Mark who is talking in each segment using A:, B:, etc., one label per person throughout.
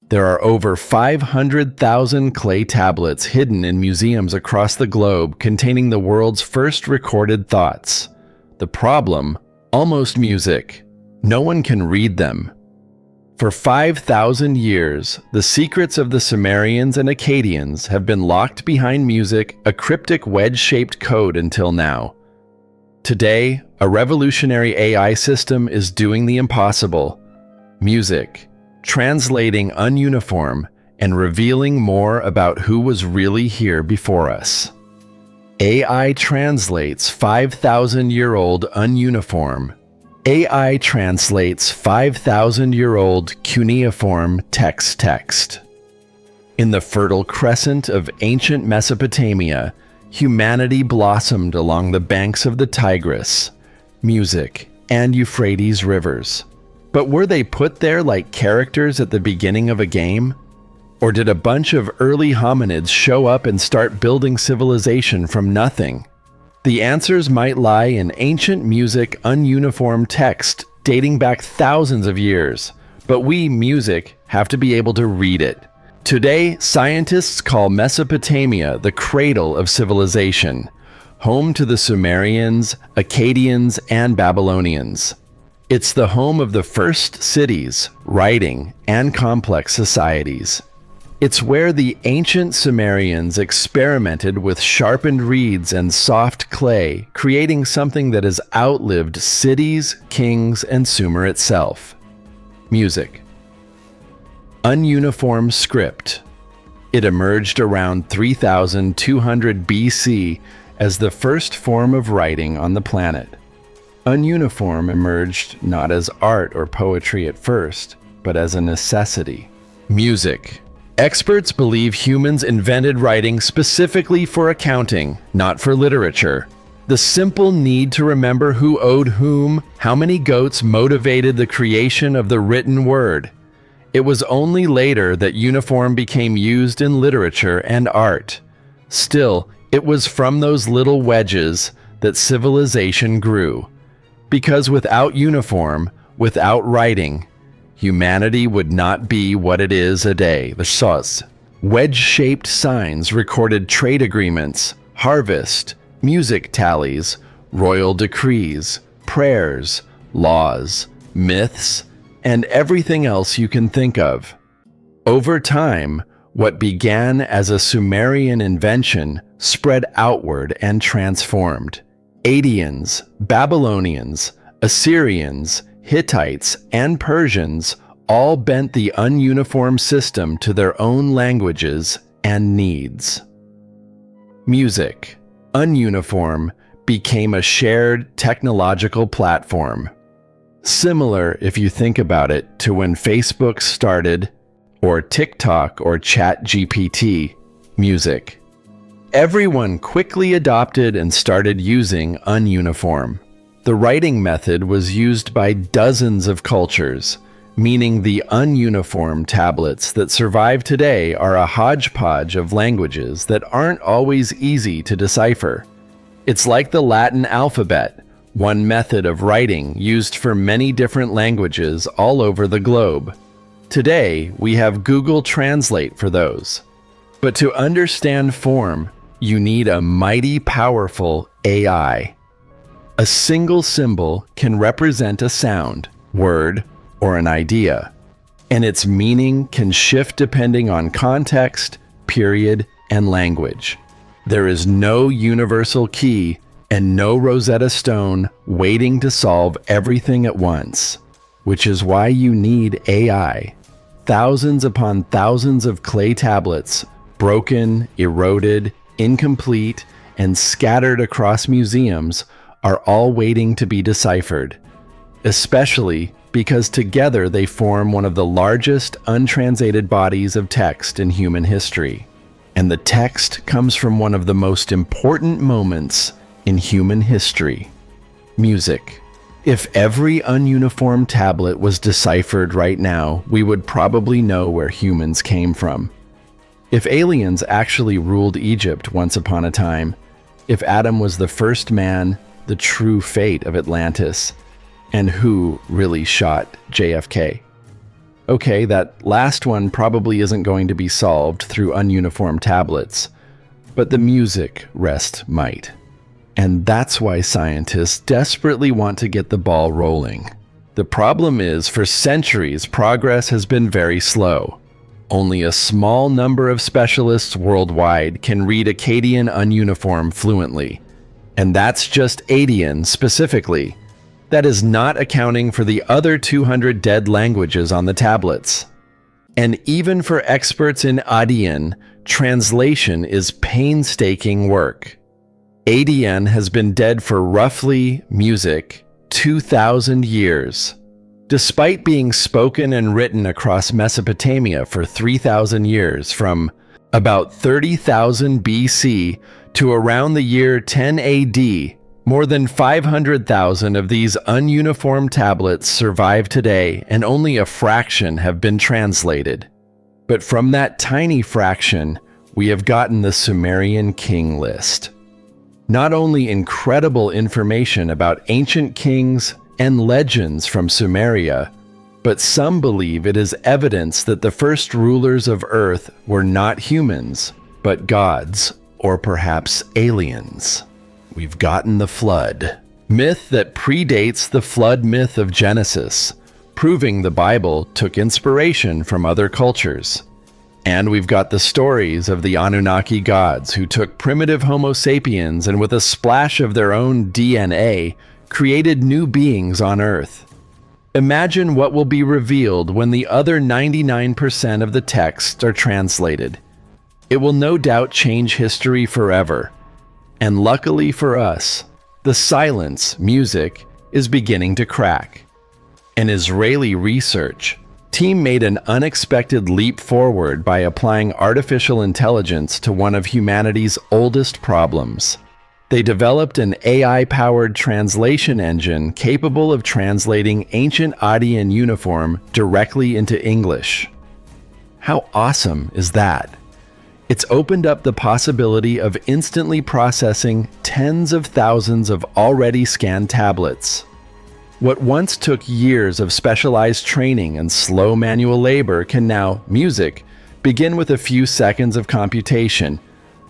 A: There are over 500,000 clay tablets hidden in museums across the globe containing the world's first recorded thoughts. The problem? Almost music. No one can read them. For 5,000 years, the secrets of the Sumerians and Akkadians have been locked behind music, a cryptic wedge-shaped code until now. Today, a revolutionary AI system is doing the impossible. Music. Translating ununiform and revealing more about who was really here before us. AI translates 5,000-year-old ununiform. AI translates 5,000-year-old cuneiform text. In the Fertile Crescent of ancient Mesopotamia, humanity blossomed along the banks of the Tigris, music, and Euphrates rivers. But were they put there like characters at the beginning of a game? Or did a bunch of early hominids show up and start building civilization from nothing? The answers might lie in ancient music, ununiform text dating back thousands of years, but we, music, have to be able to read it. Today, scientists call Mesopotamia the cradle of civilization, home to the Sumerians, Akkadians, and Babylonians. It's the home of the first cities, writing, and complex societies. It's where the ancient Sumerians experimented with sharpened reeds and soft clay, creating something that has outlived cities, kings, and Sumer itself. Music. Ununiform script. It emerged around 3200 BC as the first form of writing on the planet. Ununiform emerged not as art or poetry at first, but as a necessity. Music. Experts believe humans invented writing specifically for accounting, not for literature. The simple need to remember who owed whom, how many goats motivated the creation of the written word. It was only later that uniform became used in literature and art. Still, it was from those little wedges that civilization grew. Because without uniform, without writing, humanity would not be what it is today. The Soz. Wedge-shaped signs recorded trade agreements, harvest, music tallies, royal decrees, prayers, laws, myths, and everything else you can think of. Over time, what began as a Sumerian invention spread outward and transformed. Akkadians, Babylonians, Assyrians, Hittites, and Persians all bent the ununiform system to their own languages and needs. Music, ununiform, became a shared technological platform. Similar, if you think about it, to when Facebook started, or TikTok or ChatGPT, music. Everyone quickly adopted and started using ununiform. The writing method was used by dozens of cultures, meaning the ununiform tablets that survive today are a hodgepodge of languages that aren't always easy to decipher. It's like the Latin alphabet, one method of writing used for many different languages all over the globe. Today, we have Google Translate for those. But to understand form, you need a mighty powerful AI. A single symbol can represent a sound, word, or an idea, and its meaning can shift depending on context, period, and language. There is no universal key and no Rosetta Stone waiting to solve everything at once, which is why you need AI. Thousands upon thousands of clay tablets, broken, eroded, incomplete, and scattered across museums, are all waiting to be deciphered, especially because together they form one of the largest untranslated bodies of text in human history. And the text comes from one of the most important moments in human history: music. If every ununiform tablet was deciphered right now, we would probably know where humans came from. If aliens actually ruled Egypt once upon a time, if Adam was the first man, the true fate of Atlantis, and who really shot JFK. Okay, that last one probably isn't going to be solved through ununiform tablets, but the music rest might. And that's why scientists desperately want to get the ball rolling. The problem is, for centuries, progress has been very slow. Only a small number of specialists worldwide can read Akkadian ununiform fluently. And that's just Adian specifically. That is not accounting for the other 200 dead languages on the tablets. And even for experts in Adian, translation is painstaking work. Adian has been dead for roughly, music, 2,000 years. Despite being spoken and written across Mesopotamia for 3,000 years, from about 30,000 BC to around the year 10 AD, more than 500,000 of these ununiform tablets survive today, and only a fraction have been translated. But from that tiny fraction, we have gotten the Sumerian king list. Not only incredible information about ancient kings and legends from Sumeria, but some believe it is evidence that the first rulers of Earth were not humans, but gods, or perhaps aliens. We've gotten the flood, myth that predates the flood myth of Genesis, proving the Bible took inspiration from other cultures. And we've got the stories of the Anunnaki gods who took primitive Homo sapiens and with a splash of their own DNA, created new beings on Earth. Imagine what will be revealed when the other 99% of the texts are translated. It will no doubt change history forever. And luckily for us, the silence music is beginning to crack. An Israeli research team made an unexpected leap forward by applying artificial intelligence to one of humanity's oldest problems. They developed an AI-powered translation engine capable of translating ancient Adian uniform directly into English. How awesome is that? It's opened up the possibility of instantly processing tens of thousands of already scanned tablets. What once took years of specialized training and slow manual labor can now, music, begin with a few seconds of computation.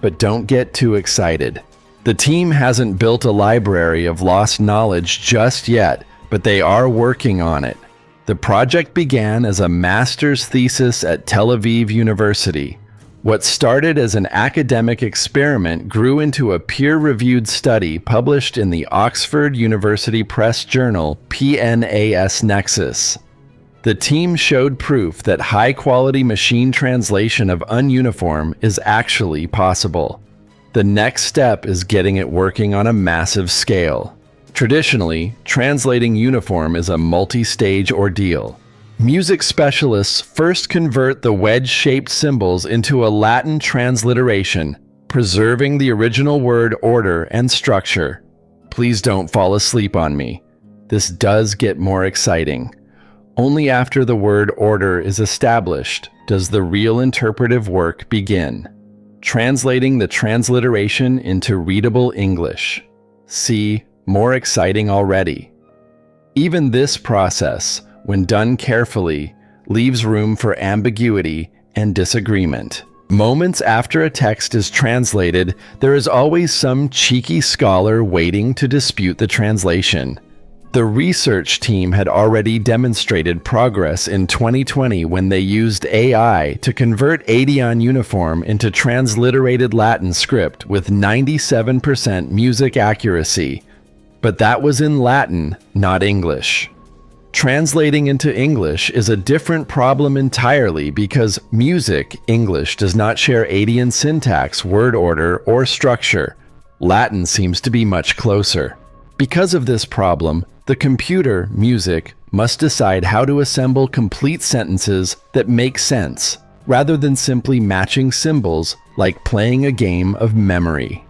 A: But don't get too excited. The team hasn't built a library of lost knowledge just yet, but they are working on it. The project began as a master's thesis at Tel Aviv University. What started as an academic experiment grew into a peer-reviewed study published in the Oxford University Press journal PNAS Nexus. The team showed proof that high-quality machine translation of ununiform is actually possible. The next step is getting it working on a massive scale. Traditionally, translating uniform is a multi-stage ordeal. Music specialists first convert the wedge-shaped symbols into a Latin transliteration, preserving the original word order and structure. Please don't fall asleep on me. This does get more exciting. Only after the word order is established does the real interpretive work begin, translating the transliteration into readable English. See, more exciting already. Even this process, when done carefully, leaves room for ambiguity and disagreement. Moments after a text is translated, there is always some cheeky scholar waiting to dispute the translation. The research team had already demonstrated progress in 2020 when they used AI to convert Adian uniform into transliterated Latin script with 97% music accuracy. But that was in Latin, not English. Translating into English is a different problem entirely because music, English, does not share Adian syntax, word order, or structure. Latin seems to be much closer. Because of this problem, the computer, music, must decide how to assemble complete sentences that make sense, rather than simply matching symbols like playing a game of memory.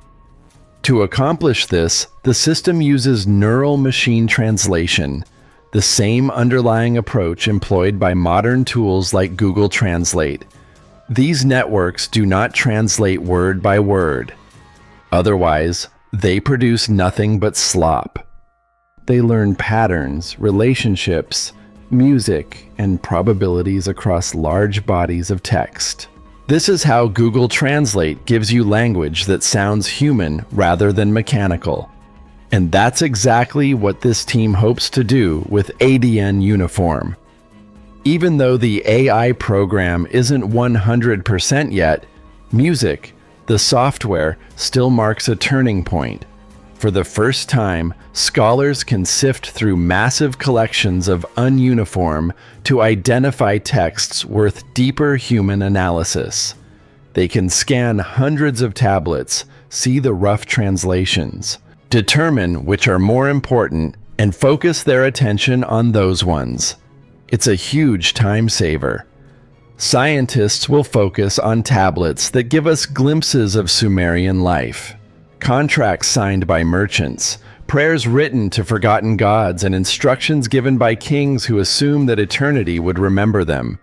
A: To accomplish this, the system uses neural machine translation, the same underlying approach employed by modern tools like Google Translate. These networks do not translate word by word. Otherwise, they produce nothing but slop. They learn patterns, relationships, music, and probabilities across large bodies of text. This is how Google Translate gives you language that sounds human rather than mechanical. And that's exactly what this team hopes to do with ADN Uniform. Even though the AI program isn't 100% yet, music, the software, still marks a turning point. For the first time, scholars can sift through massive collections of ununiform to identify texts worth deeper human analysis. They can scan hundreds of tablets, see the rough translations, determine which are more important, and focus their attention on those ones. It's a huge time saver. Scientists will focus on tablets that give us glimpses of Sumerian life, contracts signed by merchants, prayers written to forgotten gods, and instructions given by kings who assumed that eternity would remember them.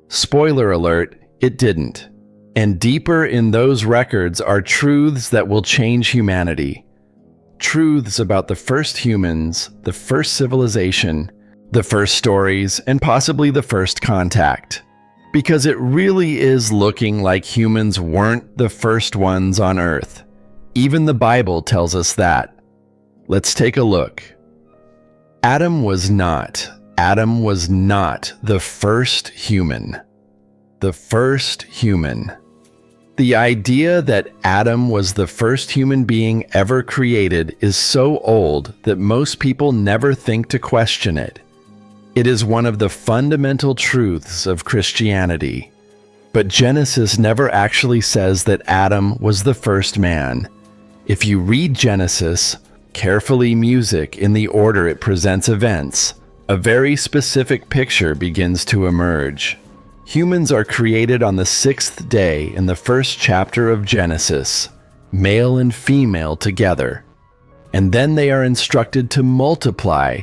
A: Spoiler alert, it didn't. And deeper in those records are truths that will change humanity. Truths about the first humans, the first civilization, the first stories, and possibly the first contact. Because it really is looking like humans weren't the first ones on Earth. Even the Bible tells us that. Let's take a look. Adam was not the first human. The first human. The idea that Adam was the first human being ever created is so old that most people never think to question it. It is one of the fundamental truths of Christianity. But Genesis never actually says that Adam was the first man. If you read Genesis, carefully music in the order it presents events, a very specific picture begins to emerge. Humans are created on the sixth day in the first chapter of Genesis, male and female together. And then they are instructed to multiply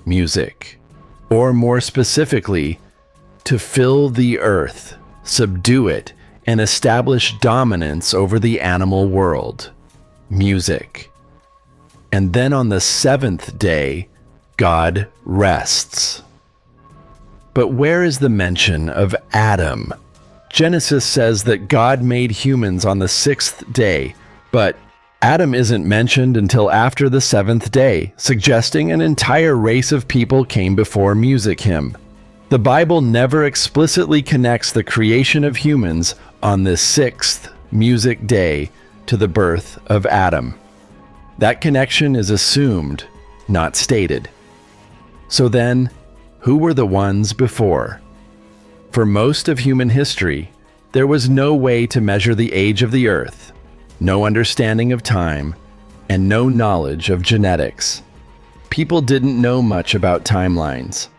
A: music, or more specifically, to fill the earth, subdue it, and establish dominance over the animal world. Music. And then on the seventh day, God rests. But where is the mention of Adam? Genesis says that God made humans on the sixth day, but Adam isn't mentioned until after the seventh day, suggesting an entire race of people came before music him. The Bible never explicitly connects the creation of humans on the sixth music day to the birth of Adam. That connection is assumed, not stated. So then, who were the ones before? For most of human history, there was no way to measure the age of the earth, no understanding of time, and no knowledge of genetics. People didn't know much about timelines.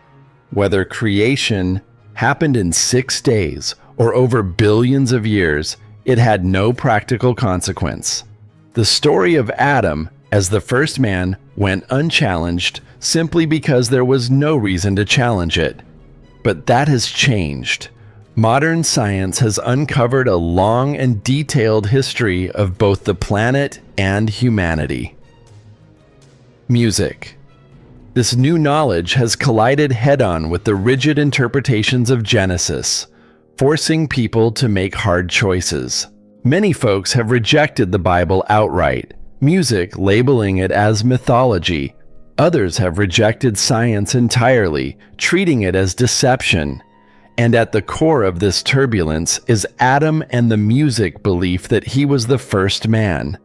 A: Whether creation happened in 6 days or over billions of years, it had no practical consequence. The story of Adam as the first man went unchallenged simply because there was no reason to challenge it. But that has changed. Modern science has uncovered a long and detailed history of both the planet and humanity. Music. This new knowledge has collided head-on with the rigid interpretations of Genesis, forcing people to make hard choices. Many folks have rejected the Bible outright, music labeling it as mythology. Others have rejected science entirely, treating it as deception. And at the core of this turbulence is Adam and the music belief that he was the first man.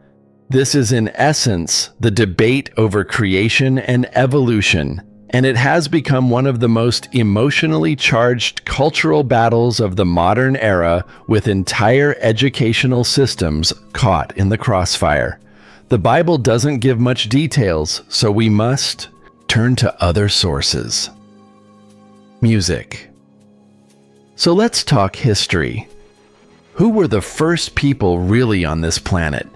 A: This is in essence the debate over creation and evolution, and it has become one of the most emotionally charged cultural battles of the modern era, with entire educational systems caught in the crossfire. The Bible doesn't give much details, so we must turn to other sources. Music. So let's talk history. Who were the first people really on this planet?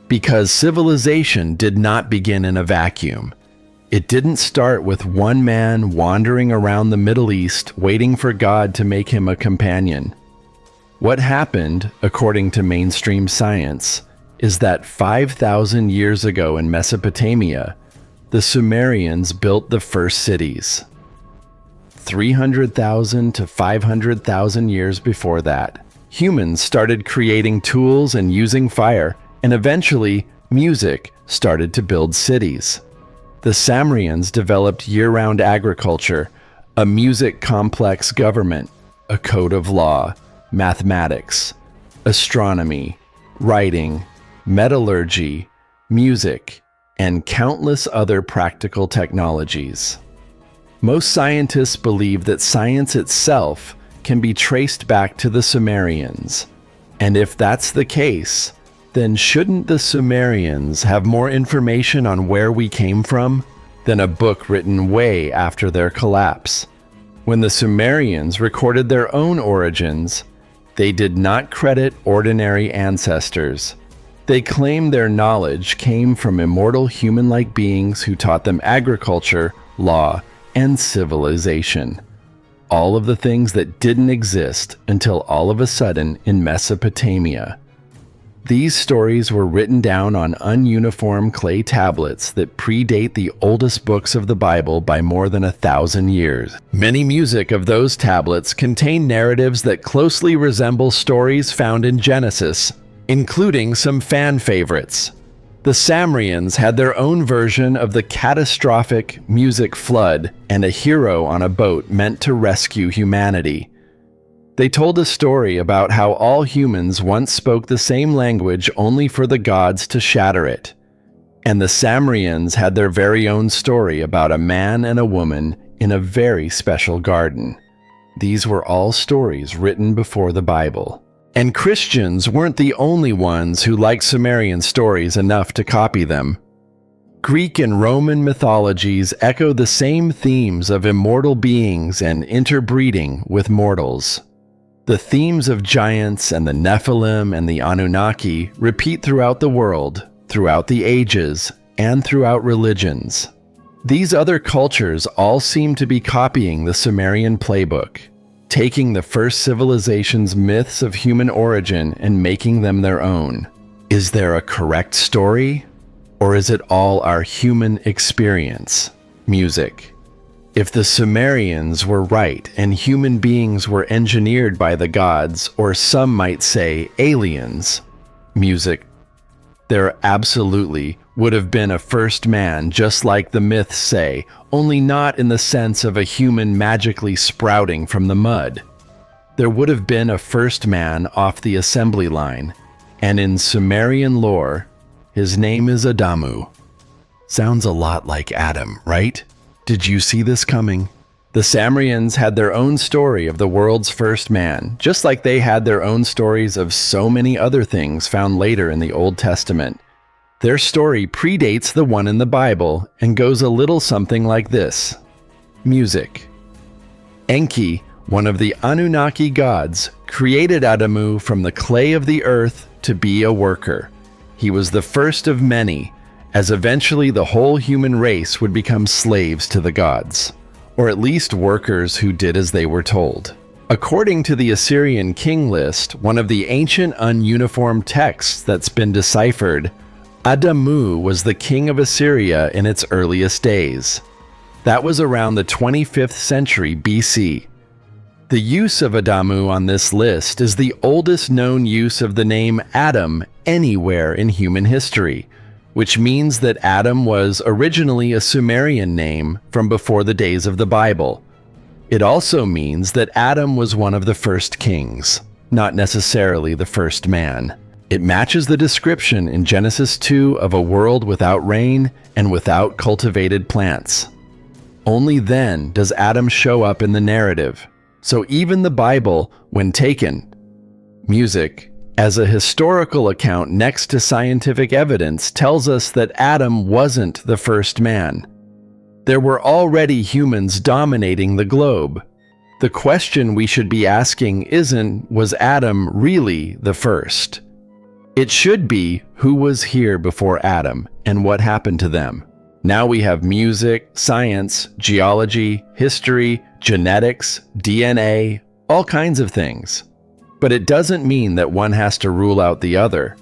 A: Because civilization did not begin in a vacuum. It didn't start with one man wandering around the Middle East waiting for God to make him a companion. What happened, according to mainstream science, is that 5,000 years ago in Mesopotamia, the Sumerians built the first cities. 300,000 to 500,000 years before that. Humans started creating tools and using fire, and eventually, music started to build cities. The Sumerians developed year-round agriculture, a music-complex government, a code of law, mathematics, astronomy, writing, metallurgy, music, and countless other practical technologies. Most scientists believe that science itself can be traced back to the Sumerians. And if that's the case, then shouldn't the Sumerians have more information on where we came from than a book written way after their collapse? When the Sumerians recorded their own origins, they did not credit ordinary ancestors. They claimed their knowledge came from immortal human-like beings who taught them agriculture, law, and civilization. All of the things that didn't exist until all of a sudden in Mesopotamia. These stories were written down on ununiform clay tablets that predate the oldest books of the Bible by more than 1,000 years. Many music of those tablets contain narratives that closely resemble stories found in Genesis, including some fan favorites. The Sumerians had their own version of the catastrophic music flood and a hero on a boat meant to rescue humanity. They told a story about how all humans once spoke the same language only for the gods to shatter it. And the Sumerians had their very own story about a man and a woman in a very special garden. These were all stories written before the Bible. And Christians weren't the only ones who liked Sumerian stories enough to copy them. Greek and Roman mythologies echo the same themes of immortal beings and interbreeding with mortals. The themes of giants and the Nephilim and the Anunnaki repeat throughout the world, throughout the ages, and throughout religions. These other cultures all seem to be copying the Sumerian playbook, taking the first civilization's myths of human origin and making them their own. Is there a correct story? Or is it all our human experience? Music. If the Sumerians were right and human beings were engineered by the gods, or some might say aliens, music, there absolutely would have been a first man just like the myths say, only not in the sense of a human magically sprouting from the mud. There would have been a first man off the assembly line, and in Sumerian lore, his name is Adamu. Sounds a lot like Adam, right? Did you see this coming? The Sumerians had their own story of the world's first man, just like they had their own stories of so many other things found later in the Old Testament. Their story predates the one in the Bible and goes a little something like this. Music. Enki, one of the Anunnaki gods, created Adamu from the clay of the earth to be a worker. He was the first of many, as eventually the whole human race would become slaves to the gods, or at least workers who did as they were told. According to the Assyrian king list, one of the ancient ununiform texts that's been deciphered, Adamu was the king of Assyria in its earliest days. That was around the 25th century BC. The use of Adamu on this list is the oldest known use of the name Adam anywhere in human history, which means that Adam was originally a Sumerian name from before the days of the Bible. It also means that Adam was one of the first kings, not necessarily the first man. It matches the description in Genesis 2 of a world without rain and without cultivated plants. Only then does Adam show up in the narrative, so even the Bible, when taken, music, as a historical account next to scientific evidence, tells us that Adam wasn't the first man. There were already humans dominating the globe. The question we should be asking isn't, was Adam really the first? It should be, who was here before Adam and what happened to them? Now we have music, science, geology, history, genetics, DNA, all kinds of things. But it doesn't mean that one has to rule out the other.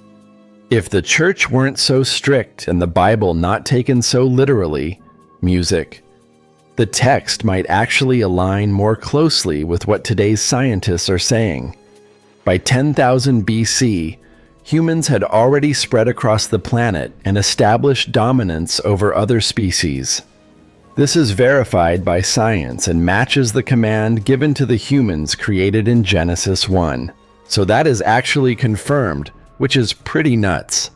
A: If the church weren't so strict and the Bible not taken so literally, music, The text might actually align more closely with what today's scientists are saying. By 10,000 BC, humans had already spread across the planet and established dominance over other species. This is verified by science and matches the command given to the humans created in Genesis 1. So that is actually confirmed, which is pretty nuts.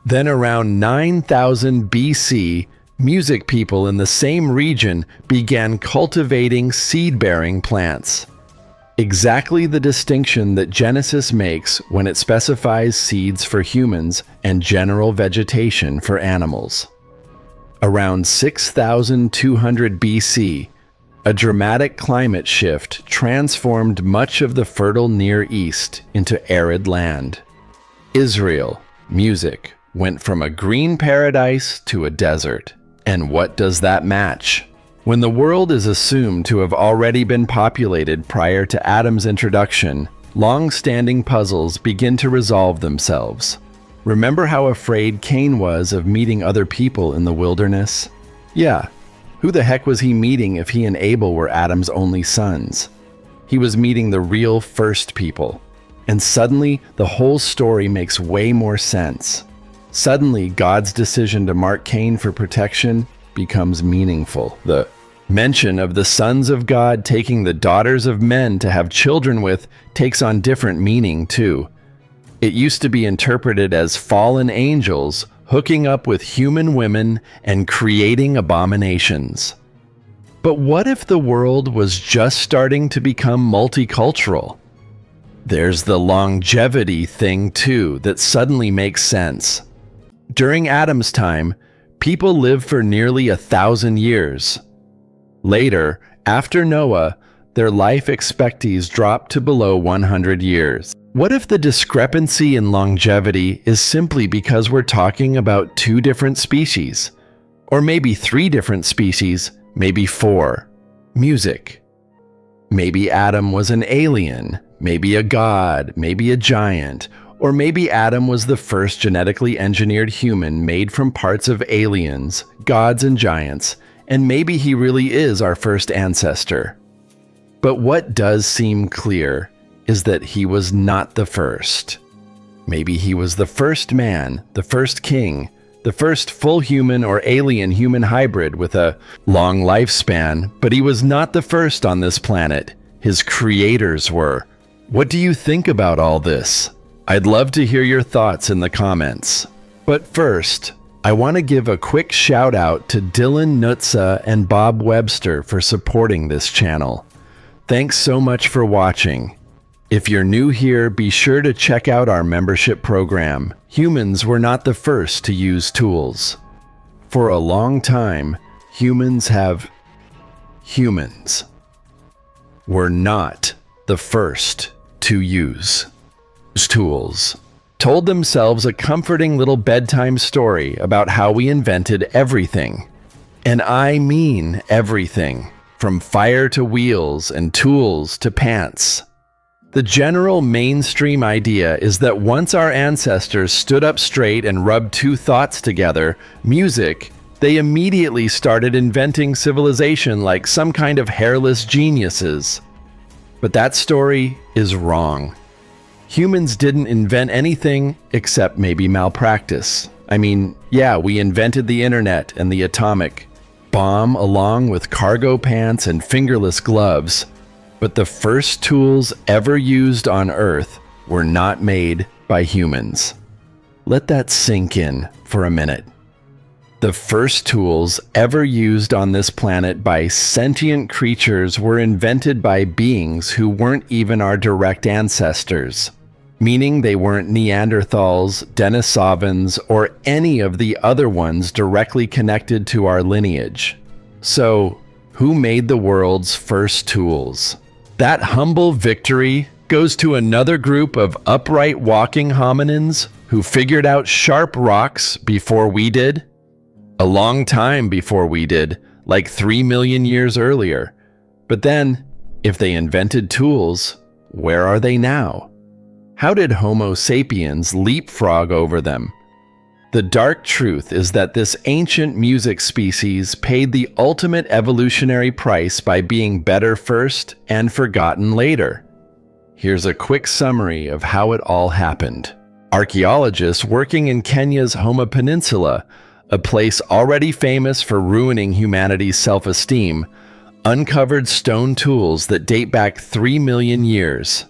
A: Then around 9,000 BC, music people in the same region began cultivating seed-bearing plants. Exactly the distinction that Genesis makes when it specifies seeds for humans and general vegetation for animals. Around 6,200 BC, a dramatic climate shift transformed much of the fertile Near East into arid land. Israel, music, went from a green paradise to a desert. And what does that match? When the world is assumed to have already been populated prior to Adam's introduction, long-standing puzzles begin to resolve themselves. Remember how afraid Cain was of meeting other people in the wilderness? Yeah, who the heck was he meeting if he and Abel were Adam's only sons? He was meeting the real first people. And suddenly, the whole story makes way more sense. Suddenly, God's decision to mark Cain for protection becomes meaningful. The mention of the sons of God taking the daughters of men to have children with takes on different meaning too. It used to be interpreted as fallen angels hooking up with human women and creating abominations. But what if the world was just starting to become multicultural? There's the longevity thing too that suddenly makes sense. During Adam's time, people lived for nearly 1,000 years. Later, after Noah, their life expectancies dropped to below 100 years. What if the discrepancy in longevity is simply because we're talking about 2 different species? Or maybe 3 different species, maybe 4. Music. Maybe Adam was an alien, maybe a god, maybe a giant, or maybe Adam was the first genetically engineered human made from parts of aliens, gods, and giants, and maybe he really is our first ancestor. But what does seem clear is that he was not the first. Maybe he was the first man, the first king, the first full human or alien-human hybrid with a long lifespan, but he was not the first on this planet. His creators were. What do you think about all this? I'd love to hear your thoughts in the comments. But first, I want to give a quick shout out to Dylan Nutza and Bob Webster for supporting this channel. Thanks so much for watching. If you're new here, be sure to check out our membership program. Humans were not the first to use tools. For a long time, humans were not the first to use tools. Told themselves a comforting little bedtime story about how we invented everything. And I mean everything, from fire to wheels and tools to pants. The general mainstream idea is that once our ancestors stood up straight and rubbed 2 thoughts together, music, they immediately started inventing civilization like some kind of hairless geniuses. But that story is wrong. Humans didn't invent anything except maybe malpractice. I mean, yeah, we invented the internet and the atomic bomb along with cargo pants and fingerless gloves. But the first tools ever used on Earth were not made by humans. Let that sink in for a minute. The first tools ever used on this planet by sentient creatures were invented by beings who weren't even our direct ancestors, meaning they weren't Neanderthals, Denisovans, or any of the other ones directly connected to our lineage. So, who made the world's first tools? That humble victory goes to another group of upright walking hominins who figured out sharp rocks before we did. A long time before we did, like 3 million years earlier. But then, if they invented tools, where are they now? How did Homo sapiens leapfrog over them? The dark truth is that this ancient music species paid the ultimate evolutionary price by being better first and forgotten later. Here's a quick summary of how it all happened. Archaeologists working in Kenya's Homa Peninsula, a place already famous for ruining humanity's self-esteem, uncovered stone tools that date back 3 million years.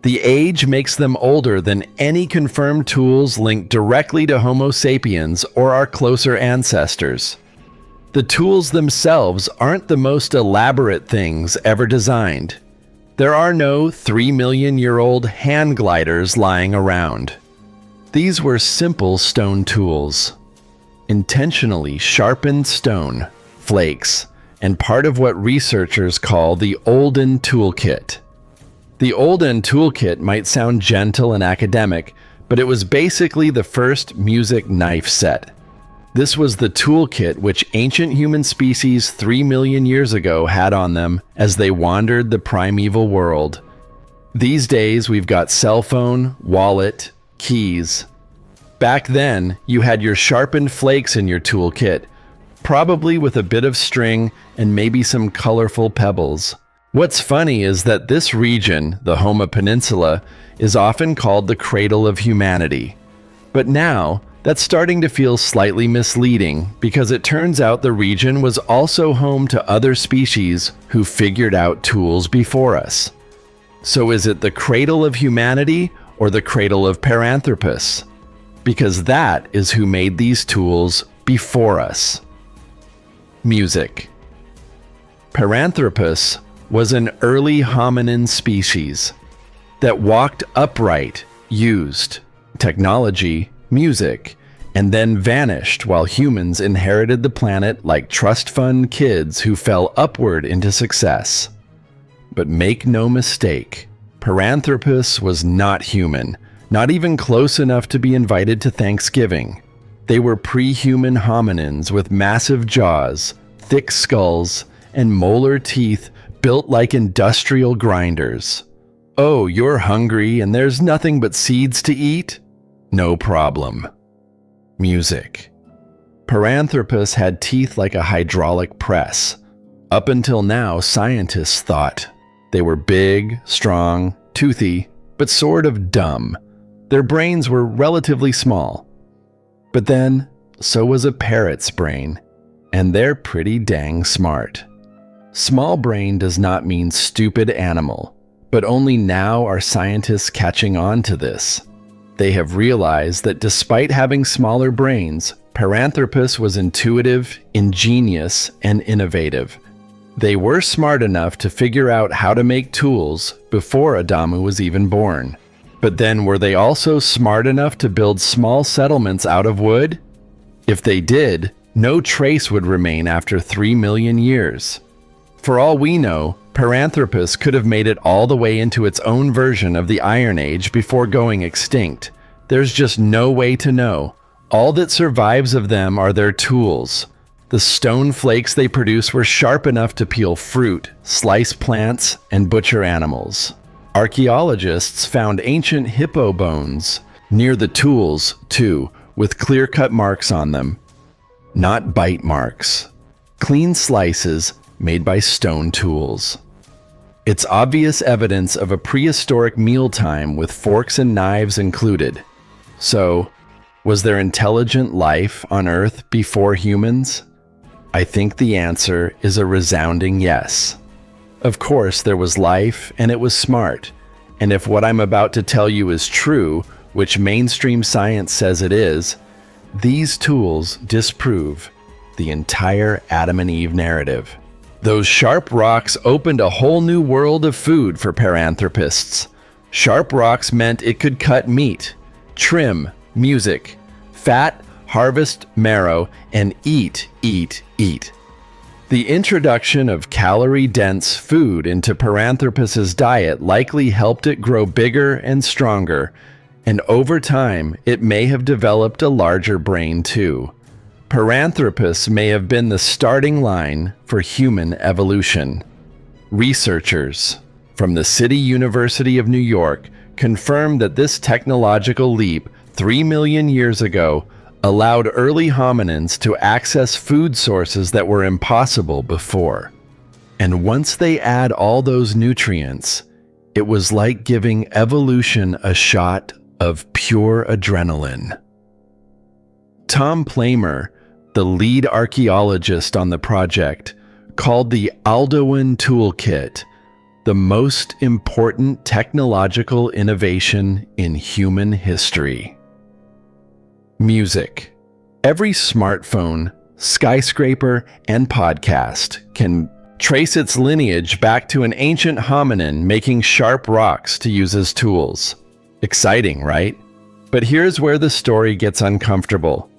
A: The age makes them older than any confirmed tools linked directly to Homo sapiens or our closer ancestors. The tools themselves aren't the most elaborate things ever designed. There are no 3 million-year-old hand gliders lying around. These were simple stone tools. Intentionally sharpened stone, flakes, and part of what researchers call the Olden Toolkit. The Olden Toolkit might sound gentle and academic, but it was basically the first music knife set. This was the toolkit which ancient human species 3 million years ago had on them as they wandered the primeval world. These days we've got cell phone, wallet, keys. Back then, you had your sharpened flakes in your toolkit, probably with a bit of string and maybe some colorful pebbles. What's funny is that this region, the Homa Peninsula, is often called the cradle of humanity. But now, that's starting to feel slightly misleading because it turns out the region was also home to other species who figured out tools before us. So is it the cradle of humanity or the cradle of Paranthropus? Because that is who made these tools before us. Music. Paranthropus was an early hominin species that walked upright, used technology, music, and then vanished while humans inherited the planet like trust fund kids who fell upward into success. But make no mistake, Paranthropus was not human, not even close enough to be invited to Thanksgiving. They were pre-human hominins with massive jaws, thick skulls, and molar teeth built like industrial grinders. Oh, you're hungry and there's nothing but seeds to eat? No problem. Music. Paranthropus had teeth like a hydraulic press. Up until now, scientists thought they were big, strong, toothy, but sort of dumb. Their brains were relatively small. But then, so was a parrot's brain, and they're pretty dang smart. Small brain does not mean stupid animal, but only now are scientists catching on to this. They have realized that despite having smaller brains, Paranthropus was intuitive, ingenious, and innovative. They were smart enough to figure out how to make tools before Adamu was even born. But then were they also smart enough to build small settlements out of wood? If they did, no trace would remain after 3 million years. For all we know, Paranthropus could have made it all the way into its own version of the Iron Age before going extinct. There's just no way to know. All that survives of them are their tools. The stone flakes they produce were sharp enough to peel fruit, slice plants, and butcher animals. Archaeologists found ancient hippo bones near the tools, too, with clear-cut marks on them. Not bite marks. Clean slices made by stone tools. It's obvious evidence of a prehistoric mealtime with forks and knives included. So, was there intelligent life on Earth before humans? I think the answer is a resounding yes. Of course, there was life, and it was smart. And if what I'm about to tell you is true, which mainstream science says it is, these tools disprove the entire Adam and Eve narrative. Those sharp rocks opened a whole new world of food for paranthropists. Sharp rocks meant it could cut meat, trim, music, fat, harvest, marrow, and eat. The introduction of calorie-dense food into Paranthropus's diet likely helped it grow bigger and stronger, and over time, it may have developed a larger brain too. Paranthropus may have been the starting line for human evolution. Researchers from the City University of New York confirmed that this technological leap 3 million years ago allowed early hominins to access food sources that were impossible before. And once they add all those nutrients, it was like giving evolution a shot of pure adrenaline. Tom Plamer, the lead archaeologist on the project, called the Alduin Toolkit the most important technological innovation in human history. Music. Every smartphone, skyscraper, and podcast can trace its lineage back to an ancient hominin making sharp rocks to use as tools. Exciting, right? But here's where the story gets uncomfortable.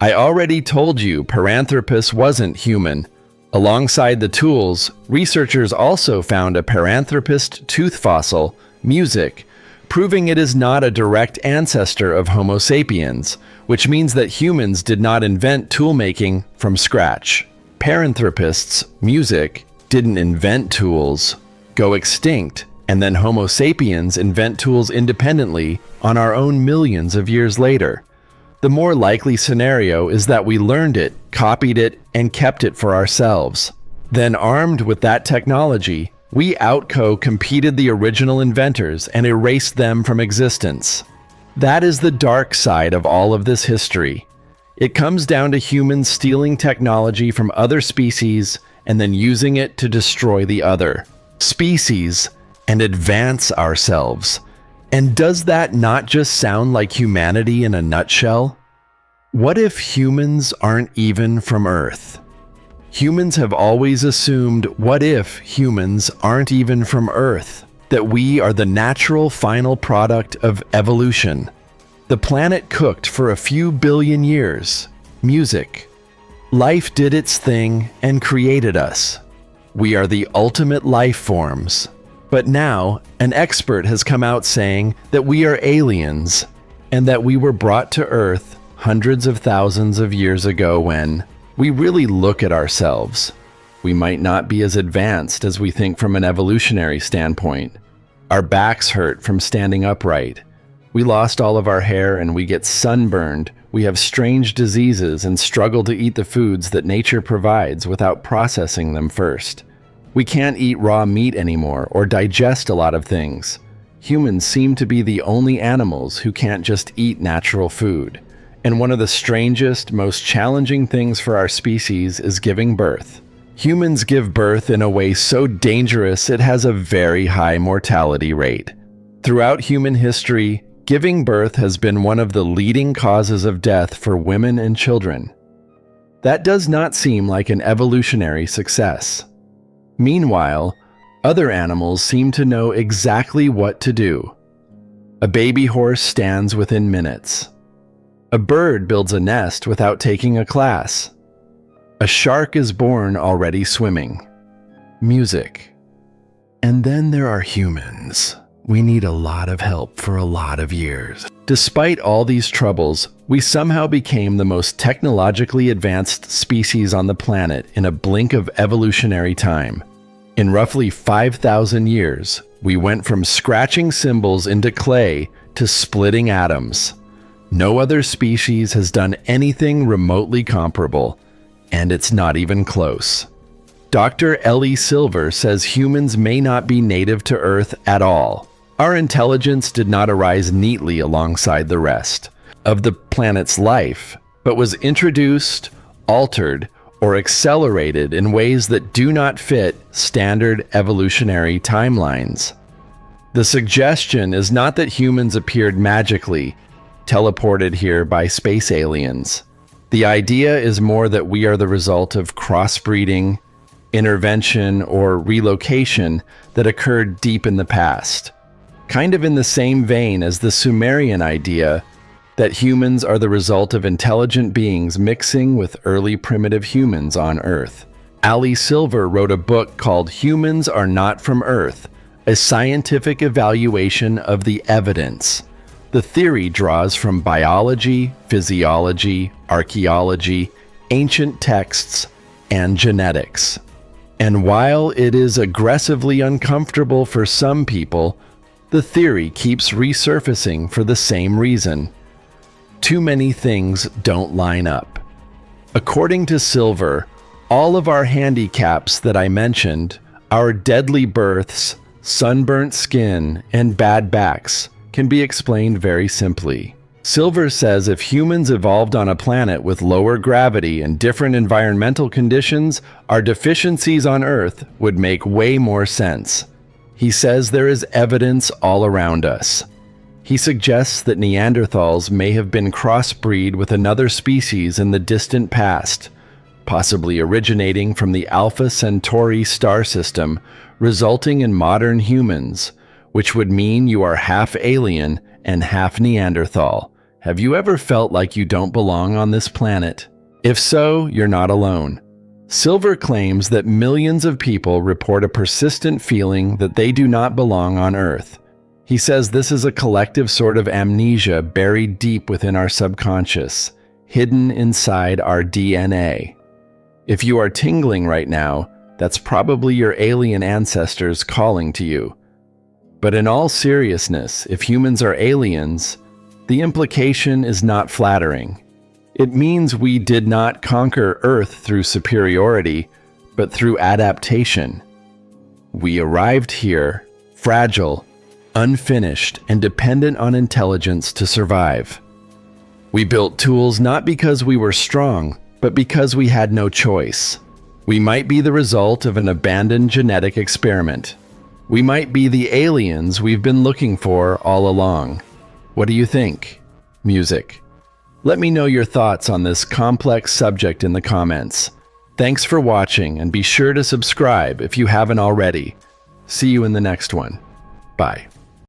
A: I already told you Paranthropus wasn't human. Alongside the tools, researchers also found a Paranthropist tooth fossil, music, proving it is not a direct ancestor of Homo sapiens, which means that humans did not invent tool-making from scratch. Paranthropists, music, didn't invent tools, go extinct, and then Homo sapiens invent tools independently on our own millions of years later. The more likely scenario is that we learned it, copied it, and kept it for ourselves. Then, armed with that technology, we out-competed the original inventors and erased them from existence. That is the dark side of all of this history. It comes down to humans stealing technology from other species and then using it to destroy the other species and advance ourselves. And does that not just sound like humanity in a nutshell? What if humans aren't even from Earth? Humans have always assumed, what if humans aren't even from Earth? That we are the natural final product of evolution. The planet cooked for a few billion years. Music. Life did its thing and created us. We are the ultimate life forms. But now, an expert has come out saying that we are aliens, and that we were brought to Earth hundreds of thousands of years ago when we really look at ourselves. We might not be as advanced as we think from an evolutionary standpoint. Our backs hurt from standing upright. We lost all of our hair and we get sunburned. We have strange diseases and struggle to eat the foods that nature provides without processing them first. We can't eat raw meat anymore or digest a lot of things. Humans seem to be the only animals who can't just eat natural food. And one of the strangest, most challenging things for our species is giving birth. Humans give birth in a way so dangerous it has a very high mortality rate. Throughout human history, giving birth has been one of the leading causes of death for women and children. That does not seem like an evolutionary success. Meanwhile, other animals seem to know exactly what to do. A baby horse stands within minutes. A bird builds a nest without taking a class. A shark is born already swimming. Music. And then there are humans. We need a lot of help for a lot of years. Despite all these troubles, we somehow became the most technologically advanced species on the planet in a blink of evolutionary time. In roughly 5,000 years, we went from scratching symbols into clay to splitting atoms. No other species has done anything remotely comparable, and it's not even close. Dr. Ellie Silver says humans may not be native to Earth at all. Our intelligence did not arise neatly alongside the rest of the planet's life, but was introduced, altered, or accelerated in ways that do not fit standard evolutionary timelines. The suggestion is not that humans appeared magically, teleported here by space aliens. The idea is more that we are the result of crossbreeding, intervention, or relocation that occurred deep in the past. Kind of in the same vein as the Sumerian idea that humans are the result of intelligent beings mixing with early primitive humans on Earth. Ali Silver wrote a book called Humans Are Not From Earth, a scientific evaluation of the evidence. The theory draws from biology, physiology, archaeology, ancient texts, and genetics. And while it is aggressively uncomfortable for some people, the theory keeps resurfacing for the same reason. Too many things don't line up. According to Silver, all of our handicaps that I mentioned, our deadly births, sunburnt skin, and bad backs, can be explained very simply. Silver says if humans evolved on a planet with lower gravity and different environmental conditions, our deficiencies on Earth would make way more sense. He says there is evidence all around us. He suggests that Neanderthals may have been crossbreed with another species in the distant past, possibly originating from the Alpha Centauri star system, resulting in modern humans, which would mean you are half alien and half Neanderthal. Have you ever felt like you don't belong on this planet? If so, you're not alone. Silver claims that millions of people report a persistent feeling that they do not belong on Earth. He says this is a collective sort of amnesia buried deep within our subconscious, hidden inside our DNA. If you are tingling right now, that's probably your alien ancestors calling to you. But in all seriousness, if humans are aliens, the implication is not flattering. It means we did not conquer Earth through superiority, but through adaptation. We arrived here, fragile, unfinished, and dependent on intelligence to survive. We built tools not because we were strong, but because we had no choice. We might be the result of an abandoned genetic experiment. We might be the aliens we've been looking for all along. What do you think? Music. Let me know your thoughts on this complex subject in the comments. Thanks for watching, and be sure to subscribe if you haven't already. See you in the next one. Bye.